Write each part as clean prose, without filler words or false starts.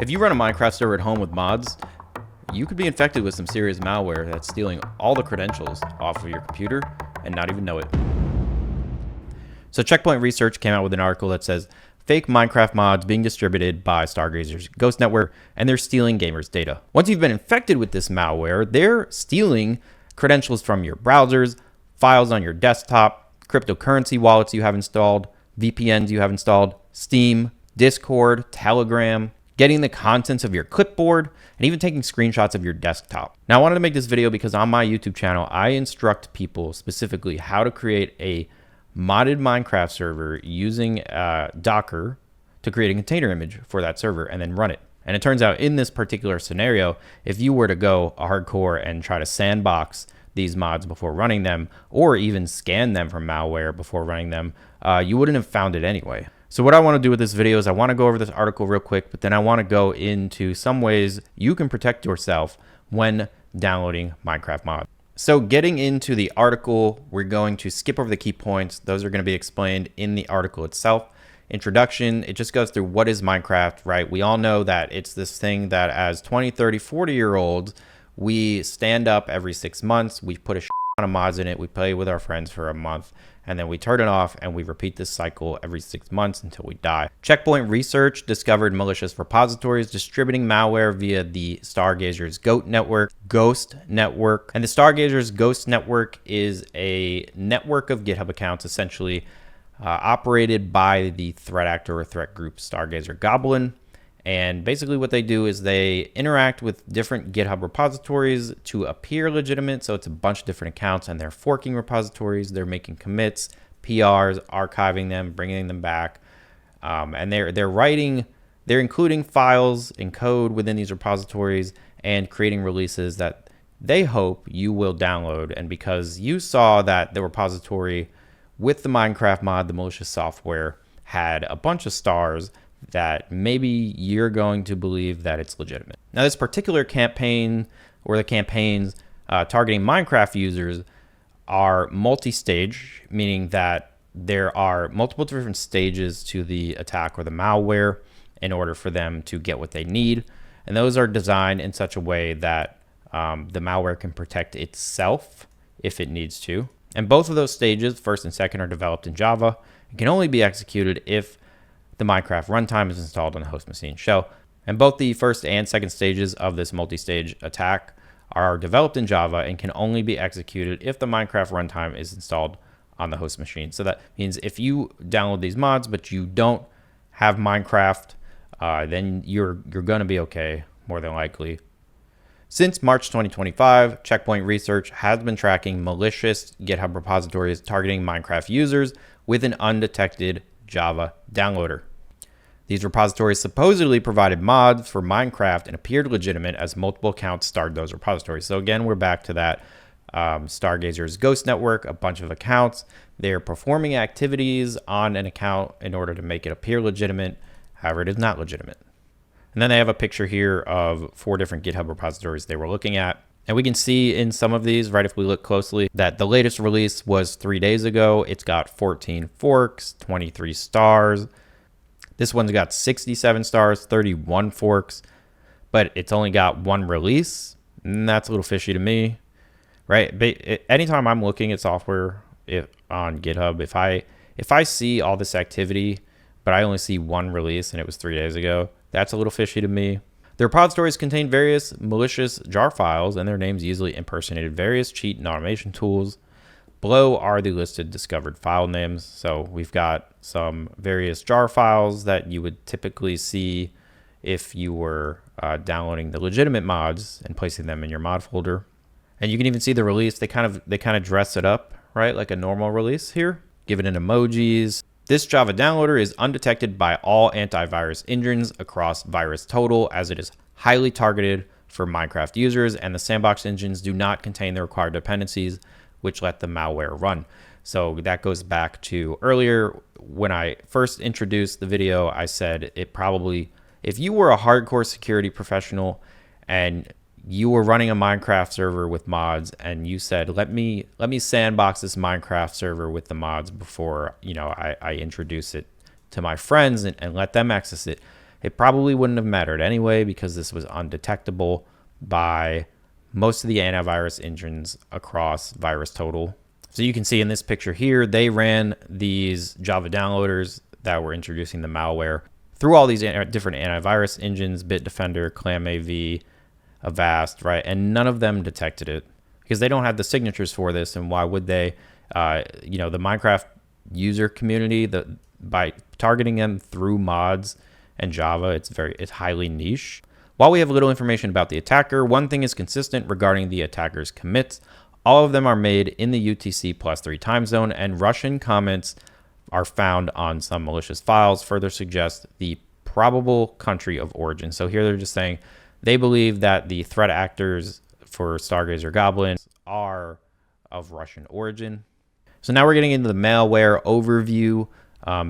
If you run a Minecraft server at home with mods, you could be infected with some serious malware that's stealing all the credentials off of your computer and not even know it. So Checkpoint Research came out with an article that says fake Minecraft mods being distributed by Stargazers Ghost Network, and they're stealing gamers' data. Once you've been infected with this malware, they're stealing credentials from your browsers, files on your desktop, cryptocurrency wallets you have installed, VPNs you have installed, Steam, Discord, Telegram, getting the contents of your clipboard, and even taking screenshots of your desktop. Now, I wanted to make this video because on my YouTube channel, I instruct people specifically how to create a modded Minecraft server using Docker to create a container image for that server and then run it. And it turns out in this particular scenario, if you were to go hardcore and try to sandbox these mods before running them, or even scan them for malware before running them, you wouldn't have found it anyway. So what I want to do with this video is I want to go over this article real quick, but then I want to go into some ways you can protect yourself when downloading Minecraft mods. So getting into the article, we're going to skip over the key points. Those are going to be explained in the article itself. Introduction, it just goes through what is Minecraft, right? We all know that it's this thing that as 20, 30, 40-year-olds, we stand up every 6 months, we put a ton of mods in it, we play with our friends for a month, and then we turn it off and we repeat this cycle every 6 months until we die. Checkpoint Research discovered malicious repositories distributing malware via the Stargazers Ghost Network. And the Stargazers Ghost Network is a network of GitHub accounts essentially operated by the threat actor or threat group Stargazer Goblin. And basically what they do is they interact with different GitHub repositories to appear legitimate. So it's a bunch of different accounts and they're forking repositories. They're making commits, PRs, archiving them, bringing them back. And they're including files and code within these repositories and creating releases that they hope you will download. And because you saw that the repository with the Minecraft mod, the malicious software, had a bunch of stars, that maybe you're going to believe that it's legitimate. Now, this particular campaign or the campaigns targeting Minecraft users are multi-stage, meaning that there are multiple different stages to the attack or the malware in order for them to get what they need. And those are designed in such a way that the malware can protect itself if it needs to. And both of those stages, first and second, are developed in Java and can only be executed if the Minecraft runtime is installed on the host machine shell. And both the first and second stages of this multi-stage attack are developed in Java and can only be executed if the Minecraft runtime is installed on the host machine. So that means if you download these mods, but you don't have Minecraft, then you're going to be okay, more than likely. Since March 2025, Checkpoint Research has been tracking malicious GitHub repositories targeting Minecraft users with an undetected Java downloader. These repositories supposedly provided mods for Minecraft and appeared legitimate as multiple accounts starred those repositories. So again, we're back to that Stargazers Ghost Network, a bunch of accounts. They're performing activities on an account in order to make it appear legitimate. However, it is not legitimate. And then they have a picture here of 4 different GitHub repositories they were looking at. And we can see in some of these, right, if we look closely, that the latest release was 3 days ago. It's got 14 forks, 23 stars. This one's got 67 stars, 31 forks, but it's only got 1 release. And that's a little fishy to me, right? But anytime I'm looking at software on GitHub, if I see all this activity, but I only see 1 release and it was 3 days ago, that's a little fishy to me. The repositories contain various malicious jar files, and their names easily impersonated various cheat and automation tools. Below are the listed discovered file names. So we've got some various jar files that you would typically see if you were downloading the legitimate mods and placing them in your mod folder. And you can even see the release. They kind of dress it up, right, like a normal release here, give it in emojis. This Java downloader is undetected by all antivirus engines across VirusTotal, as it is highly targeted for Minecraft users, and the sandbox engines do not contain the required dependencies which let the malware run. So that goes back to earlier when I first introduced the video. I said it probably, if you were a hardcore security professional and you were running a Minecraft server with mods and you said, let me sandbox this Minecraft server with the mods before, I introduce it to my friends and let them access it, It probably wouldn't have mattered anyway because this was undetectable by most of the antivirus engines across VirusTotal. So you can see in this picture here, they ran these Java downloaders that were introducing the malware through all these different antivirus engines, Bitdefender, ClamAV, Avast, right? And none of them detected it because they don't have the signatures for this. And why would they? The Minecraft user community, by targeting them through mods and Java, it's highly niche. While we have little information about the attacker, one thing is consistent regarding the attacker's commits. All of them are made in the UTC +3 time zone, and Russian comments are found on some malicious files, further suggest the probable country of origin. So here they're just saying they believe that the threat actors for Stargazer Goblin are of Russian origin. So now we're getting into the malware overview.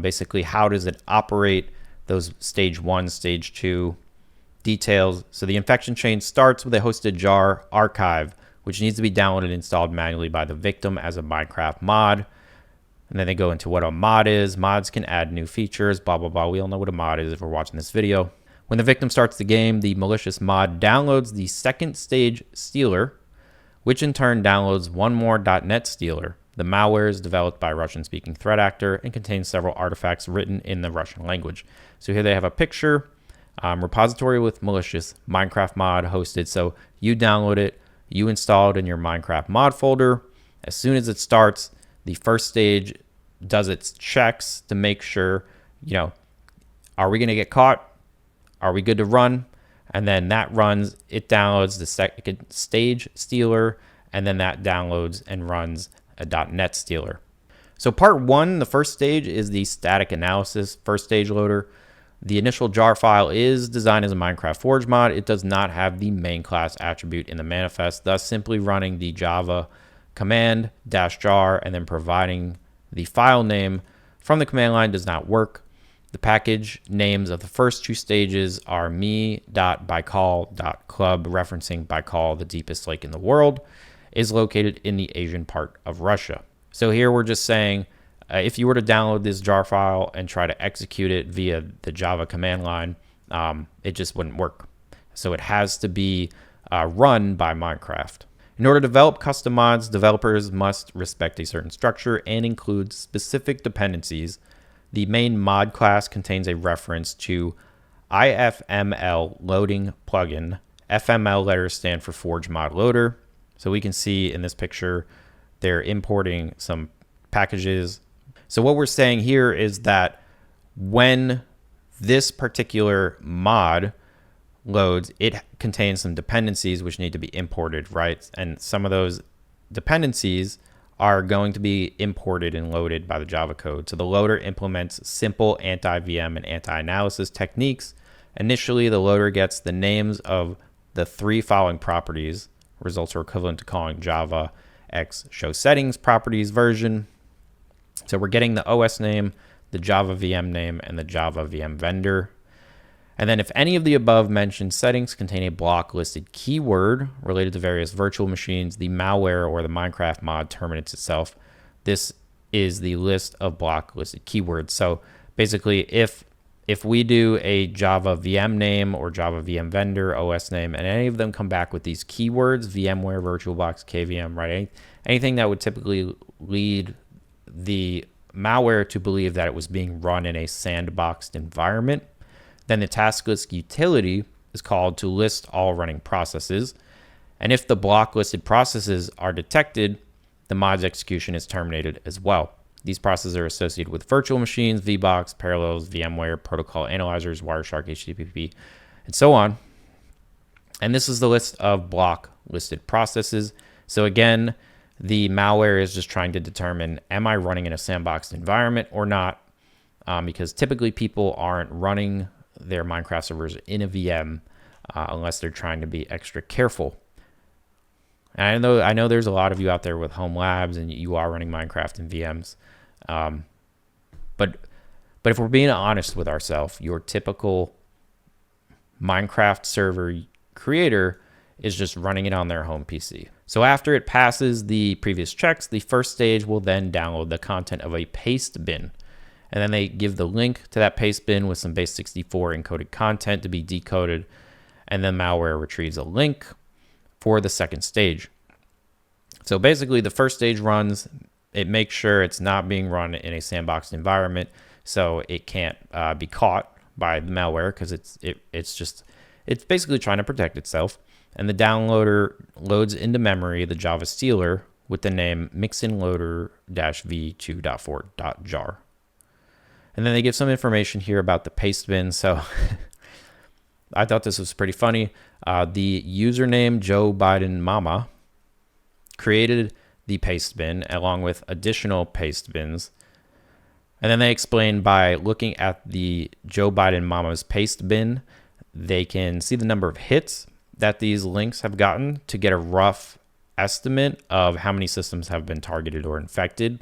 Basically, how does it operate? Those stage 1, stage 2 details. So the infection chain starts with a hosted jar archive, which needs to be downloaded and installed manually by the victim as a Minecraft mod. And then they go into what a mod is. Mods can add new features, blah, blah, blah. We all know what a mod is if we're watching this video. When the victim starts the game, the malicious mod downloads the second stage stealer, which in turn downloads one more .NET stealer. The malware is developed by a Russian-speaking threat actor and contains several artifacts written in the Russian language. So here they have a picture, repository with malicious Minecraft mod hosted. So you download it, you install it in your Minecraft mod folder. As soon as it starts, the first stage does its checks to make sure, are we going to get caught? Are we good to run? And then that runs, it downloads the second stage stealer, and then that downloads and runs a .NET stealer. So part 1, the first stage, is the static analysis first stage loader. The initial jar file is designed as a Minecraft Forge mod. It does not have the main class attribute in the manifest, thus simply running the Java command -jar and then providing the file name from the command line does not work. The package names of the first 2 stages are me.baikal.club, referencing Baikal, the deepest lake in the world, is located in the Asian part of Russia. So here we're just saying, if you were to download this jar file and try to execute it via the Java command line, it just wouldn't work. So it has to be run by Minecraft. In order to develop custom mods, developers must respect a certain structure and include specific dependencies. The main mod class contains a reference to IFML loading plugin. FML letters stand for Forge Mod Loader. So we can see in this picture, they're importing some packages. So what we're saying here is that when this particular mod loads, it contains some dependencies which need to be imported, right? And some of those dependencies are going to be imported and loaded by the Java code. So the loader implements simple anti-VM and anti-analysis techniques. Initially, the loader gets the names of the 3 following properties. Results are equivalent to calling Java X show settings properties version. So we're getting the OS name, the Java VM name, and the Java VM vendor. And then if any of the above mentioned settings contain a block listed keyword related to various virtual machines, the malware or the Minecraft mod terminates itself. This is the list of block listed keywords. So basically, if we do a Java VM name or Java VM vendor, OS name, and any of them come back with these keywords, VMware, VirtualBox, KVM, right? Anything that would typically lead the malware to believe that it was being run in a sandboxed environment, then the task list utility is called to list all running processes. And if the block listed processes are detected, the mod's execution is terminated as well. These processes are associated with virtual machines, VBox, Parallels, VMware, protocol analyzers, Wireshark, HTTP, and so on. And this is the list of block listed processes. So again, the malware is just trying to determine, am I running in a sandboxed environment or not? Because typically people aren't running their Minecraft servers in a VM unless they're trying to be extra careful. And I know there's a lot of you out there with home labs and you are running Minecraft in VMs. But if we're being honest with ourselves, your typical Minecraft server creator is just running it on their home PC. So after it passes the previous checks, the first stage will then download the content of a paste bin. And then they give the link to that paste bin with some base64 encoded content to be decoded. And then malware retrieves a link for the second stage. So basically the first stage runs, it makes sure it's not being run in a sandboxed environment, so it can't be caught by the malware, because it's basically trying to protect itself. And the downloader loads into memory the Java stealer with the name mixinloader-v2.4.jar. And then they give some information here about the paste bin. So I thought this was pretty funny. The username Joe Biden Mama created the paste bin along with additional paste bins. And then they explain by looking at the Joe Biden Mama's paste bin, they can see the number of hits that these links have gotten to get a rough estimate of how many systems have been targeted or infected,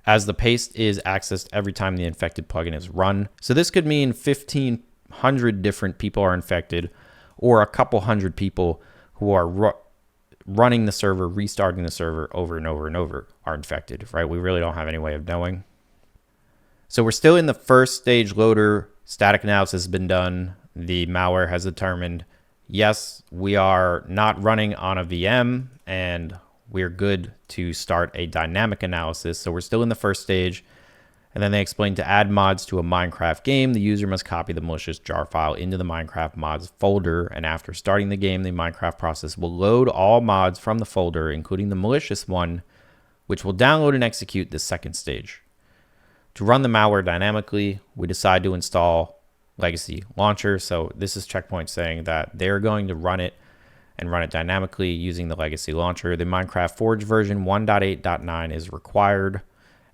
as the paste is accessed every time the infected plugin is run. So this could mean 1,500 different people are infected, or a couple hundred people who are running the server, restarting the server over and over and over are infected, right? We really don't have any way of knowing. So we're still in the first stage loader. Static analysis has been done. The malware has determined, yes, we are not running on a VM, and we're good to start a dynamic analysis. So we're still in the first stage. And then they explain to add mods to a Minecraft game, the user must copy the malicious jar file into the Minecraft mods folder. And after starting the game, the Minecraft process will load all mods from the folder, including the malicious one, which will download and execute the second stage. To run the malware dynamically, we decide to install legacy launcher. So this is Checkpoint saying that they're going to run it and run it dynamically using the legacy launcher. The Minecraft Forge version 1.8.9 is required,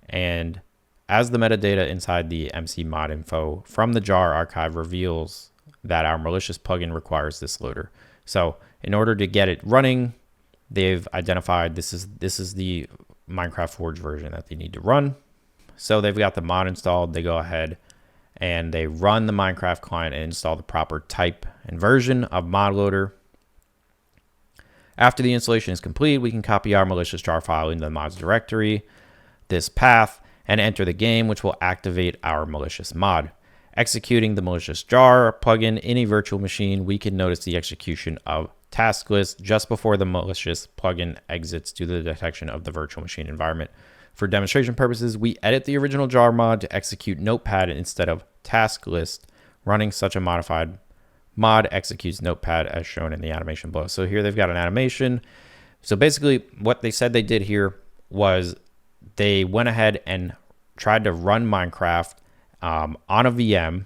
and as the metadata inside the MC mod info from the jar archive reveals that our malicious plugin requires this loader. So in order to get it running, they've identified this is the Minecraft Forge version that they need to run. So they've got the mod installed. They go ahead and they run the Minecraft client and install the proper type and version of mod loader. After the installation is complete, we can copy our malicious jar file into the mods directory, this path, and enter the game, which will activate our malicious mod. Executing the malicious jar plugin in a virtual machine, we can notice the execution of task list just before the malicious plugin exits due to the detection of the virtual machine environment. For demonstration purposes, we edit the original jar mod to execute Notepad instead of task list. Running such a modified mod executes Notepad as shown in the animation below. So here they've got an animation. So basically what they said they did here was they went ahead and tried to run Minecraft on a VM,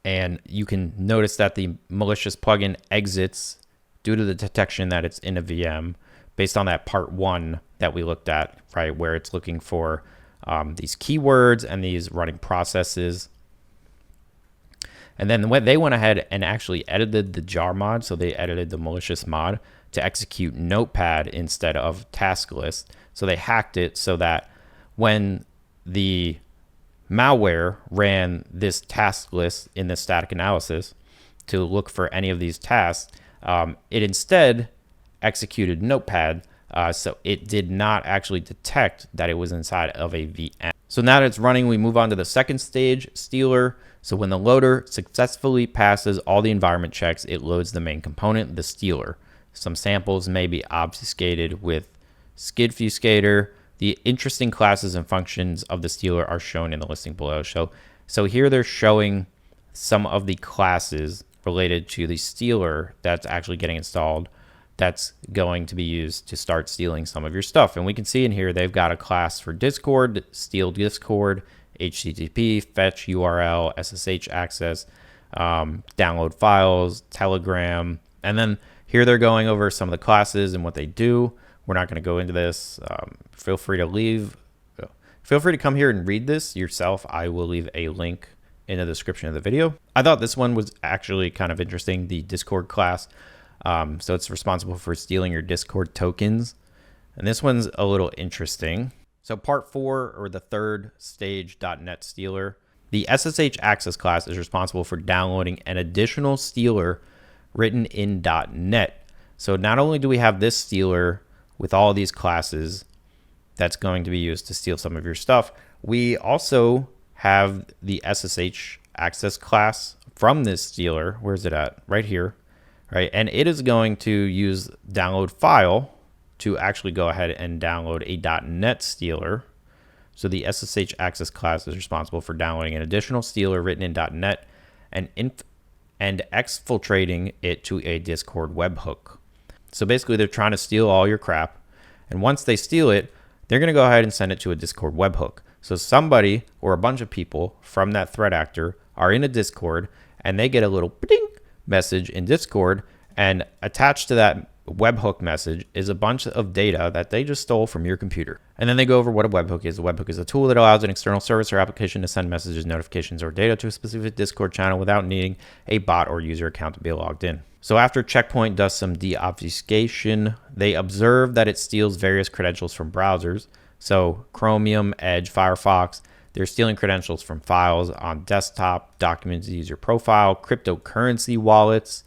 and you can notice that the malicious plugin exits due to the detection that it's in a VM based on that part 1 that we looked at, right, where it's looking for these keywords and these running processes. And then when they went ahead and actually edited the jar mod, so they edited the malicious mod to execute Notepad instead of task list. So they hacked it so that when the malware ran this task list in the static analysis to look for any of these tasks, it instead executed Notepad, so it did not actually detect that it was inside of a VM. So now that it's running, we move on to the second stage, stealer. So when the loader successfully passes all the environment checks, it loads the main component, the stealer. Some samples may be obfuscated with skidfuscator. The interesting classes and functions of the stealer are shown in the listing below. So here they're showing some of the classes related to the stealer that's actually getting installed, that's going to be used to start stealing some of your stuff. And we can see in here they've got a class for Discord, steal Discord, HTTP, fetch URL, SSH access, download files, Telegram. And then here they're going over some of the classes and what they do. We're not going to go into this. Feel free to leave. Feel free to come here and read this yourself. I will leave a link in the description of the video. I thought this one was actually kind of interesting, the Discord class. So it's responsible for stealing your Discord tokens. And this one's a little interesting. So part 4, or the third stage .NET stealer, the SSH access class is responsible for downloading an additional stealer written in .NET. So not only do we have this stealer with all these classes that's going to be used to steal some of your stuff, We also have the SSH access class from this stealer. Where's it at? Right here, right? And it is going to use download file to actually go ahead and download a .NET stealer. So the SSH access class is responsible for downloading an additional stealer written in .NET and exfiltrating it to a Discord webhook. So basically they're trying to steal all your crap. And once they steal it, they're going to go ahead and send it to a Discord webhook. So somebody or a bunch of people from that threat actor are in a Discord and they get a little ding message in Discord, and attached to that webhook message is a bunch of data that they just stole from your computer. And then they go over what a webhook is. A webhook is a tool that allows an external service or application to send messages, notifications, or data to a specific Discord channel without needing a bot or user account to be logged in. So after Checkpoint does some deobfuscation, they observe that it steals various credentials from browsers. So Chromium, Edge, Firefox, they're stealing credentials from files on desktop, documents, user profile, cryptocurrency wallets.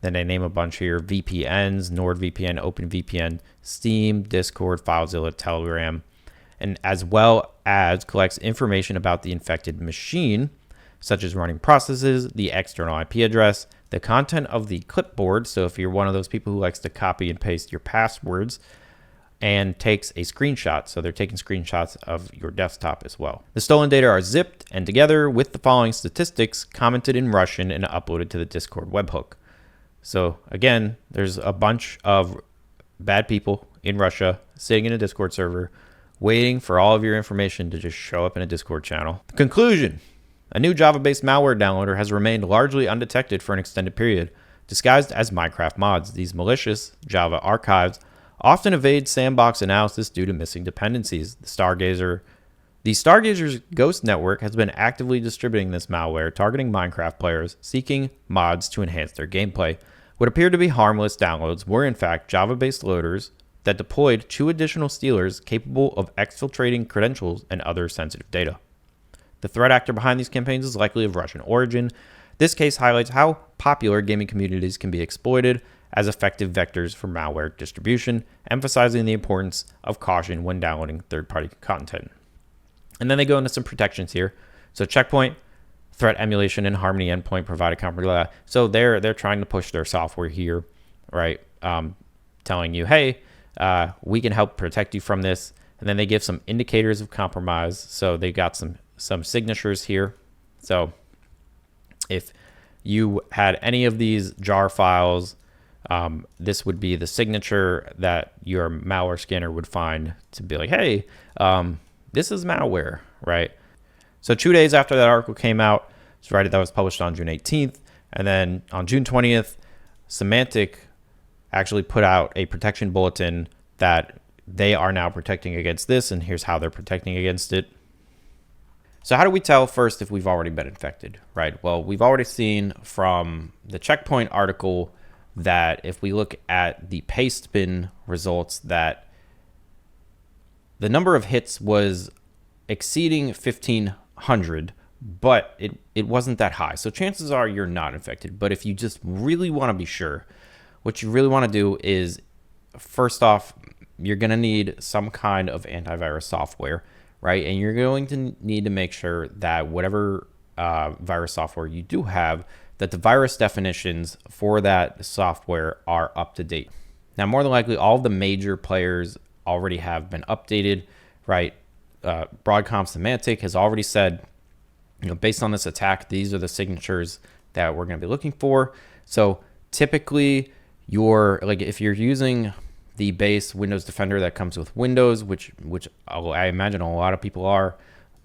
Then they name a bunch here: VPNs, NordVPN, OpenVPN, Steam, Discord, FileZilla, Telegram, and as well as collects information about the infected machine, such as running processes, the external IP address, the content of the clipboard. So if you're one of those people who likes to copy and paste your passwords, and takes a screenshot. So they're taking screenshots of your desktop as well. The stolen data are zipped and together with the following statistics commented in Russian and uploaded to the Discord webhook. So again, there's a bunch of bad people in Russia sitting in a Discord server waiting for all of your information to just show up in a Discord channel. Conclusion: a new Java-based malware downloader has remained largely undetected for an extended period. Disguised as Minecraft mods, these malicious Java archives often evade sandbox analysis due to missing dependencies. The Stargazers Ghost Network has been actively distributing this malware, targeting Minecraft players seeking mods to enhance their gameplay. What appeared to be harmless downloads were in fact Java-based loaders that deployed 2 additional stealers capable of exfiltrating credentials and other sensitive data. The threat actor behind these campaigns is likely of Russian origin. This case highlights how popular gaming communities can be exploited as effective vectors for malware distribution, emphasizing the importance of caution when downloading third-party content. And then they go into some protections here. So Checkpoint, threat emulation, and Harmony endpoint provide a comparable. So they're trying to push their software here, right? Telling you, hey, we can help protect you from this. And then they give some indicators of compromise. So they got some signatures here. So if you had any of these jar files, this would be the signature that your malware scanner would find to be like, hey, this is malware, right? So 2 days after that article came out, so right, that was published on June 18th. And then on June 20th, Symantec actually put out a protection bulletin that they are now protecting against this. And here's how they're protecting against it. So how do we tell first if we've already been infected, right? Well, we've already seen from the Checkpoint article that if we look at the pastebin results, that the number of hits was exceeding 1,500, but it wasn't that high. So chances are you're not infected. But if you just really want to be sure, what you really want to do is, first off, you're going to need some kind of antivirus software, right? And you're going to need to make sure that whatever virus software you do have, that the virus definitions for that software are up to date. Now, more than likely, all of the major players already have been updated, right? Broadcom Symantec has already said, based on this attack, these are the signatures that we're going to be looking for. So typically, if you're using the base Windows Defender that comes with Windows, which I imagine a lot of people are,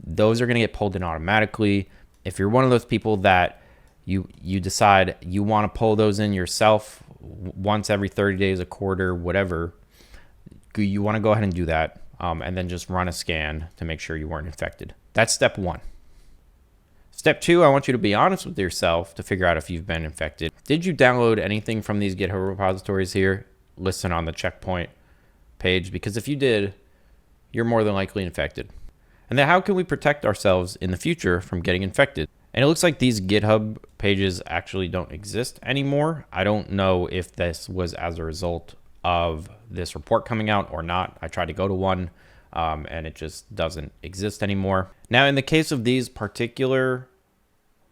those are going to get pulled in automatically. If you're one of those people that you decide you want to pull those in yourself once every 30 days, a quarter, whatever, you want to go ahead and do that, and then just run a scan to make sure you weren't infected. That's step 1. Step 2, I want you to be honest with yourself to figure out if you've been infected. Did you download anything from these GitHub repositories here listed on the Checkpoint page? Because if you did, you're more than likely infected. And then how can we protect ourselves in the future from getting infected? And it looks like these GitHub pages actually don't exist anymore. I don't know if this was as a result of this report coming out or not. I tried to go to one. and it just doesn't exist anymore. Now, in the case of these particular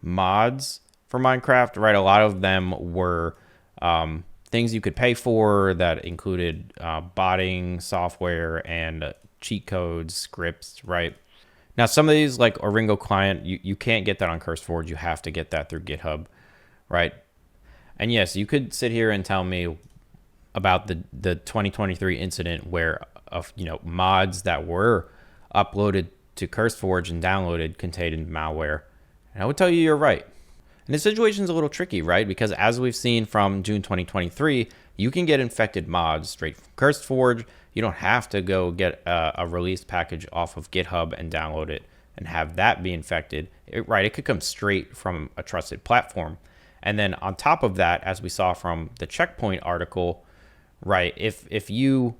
mods for Minecraft, right, a lot of them were things you could pay for that included botting software and cheat codes, scripts, right? Now, some of these, like Oringo Client, you can't get that on CurseForge. You have to get that through GitHub, right? And yes, you could sit here and tell me about the 2023 incident where mods that were uploaded to CurseForge and downloaded contained malware. And I would tell you you're right. And the situation's a little tricky, right? Because as we've seen from June 2023, you can get infected mods straight from CurseForge. You don't have to go get a release package off of GitHub and download it and have that be infected, right? It could come straight from a trusted platform. And then on top of that, as we saw from the Checkpoint article, right, if you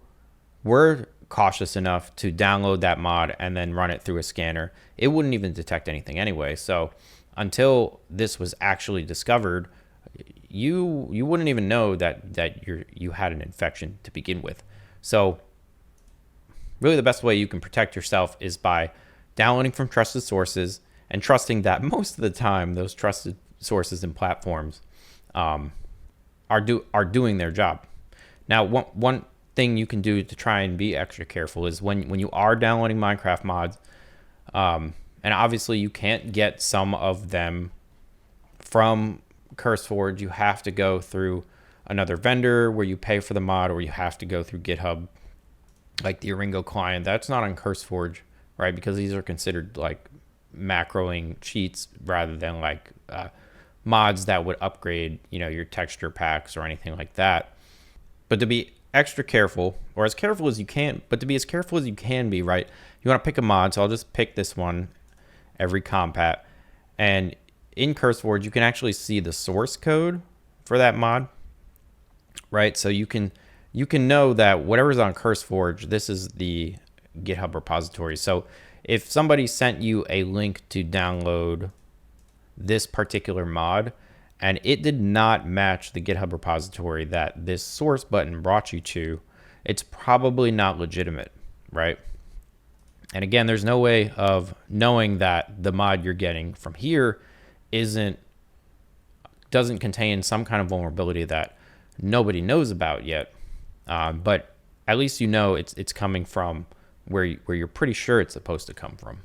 were cautious enough to download that mod and then run it through a scanner, it wouldn't even detect anything anyway. So until this was actually discovered, you wouldn't even know that you had an infection to begin with. So really the best way you can protect yourself is by downloading from trusted sources and trusting that most of the time those trusted sources and platforms are doing their job. Now, one thing you can do to try and be extra careful is when you are downloading Minecraft mods, and obviously you can't get some of them from CurseForge. You have to go through another vendor where you pay for the mod, or you have to go through GitHub, like the Oringo client. That's not on CurseForge, right? Because these are considered like macroing cheats rather than like mods that would upgrade, your texture packs or anything like that. But to be extra careful, or as careful as you can, but to be as careful as you can be, right? You want to pick a mod. So I'll just pick this one, every compat. And in CurseForge, you can actually see the source code for that mod, right? So you can know that whatever's on CurseForge, this is the GitHub repository. So if somebody sent you a link to download this particular mod and it did not match the GitHub repository that this source button brought you to, it's probably not legitimate, right? And again, there's no way of knowing that the mod you're getting from here doesn't contain some kind of vulnerability that nobody knows about yet. But at least it's coming from where you're pretty sure it's supposed to come from.